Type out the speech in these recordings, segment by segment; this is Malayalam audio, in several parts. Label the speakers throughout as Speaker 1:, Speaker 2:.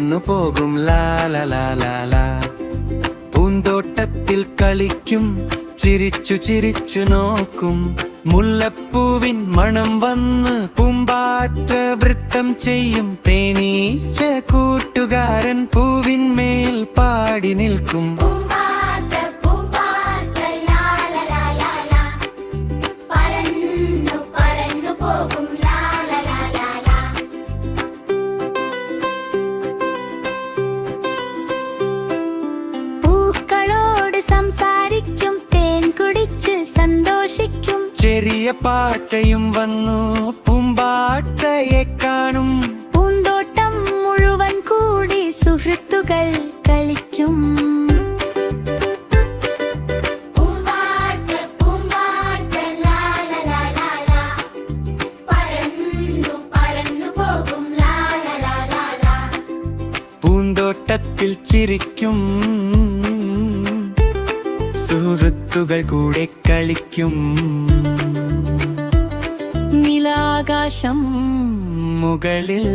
Speaker 1: പറന്നു പോകും ലാലാലാലാ. പൂന്തോട്ടത്തിൽ കളിക്കും, ചിരിച്ചു ചിരിച്ചു നോക്കും. മുല്ലപ്പൂവിൻ മണം വന്ന് പൂമ്പാറ്റ വൃത്തം ചെയ്യും. തേനീച്ച കൂട്ടുകാരൻ പൂവിന്മേൽ പാടി നിൽക്കും.
Speaker 2: സംസാരിക്കും, തേൻ കുടിച്ച് സന്തോഷിക്കും.
Speaker 1: ചെറിയ പാട്ടയും വന്നു പൂമ്പാറ്റയെ കാണും.
Speaker 2: പൂന്തോട്ടം മുഴുവൻ കൂടി സുഹൃത്തുക്കൾ കളിക്കും.
Speaker 1: പൂന്തോട്ടത്തിൽ ചിരിക്കും, സുഹൃത്തുക്കൾ കൂടെ കളിക്കും.
Speaker 2: നീലാകാശം
Speaker 1: മുകളിൽ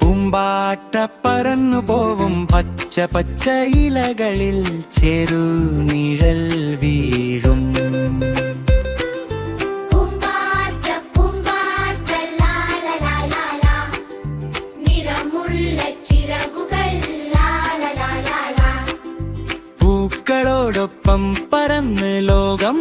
Speaker 1: പൂമ്പാറ്റ പറന്നു പോവും. പച്ച പച്ച ഇലകളിൽ ചെറുനിഴൽ വീഴും. പൂക്കളോടൊപ്പം പറന്ന് ലോകം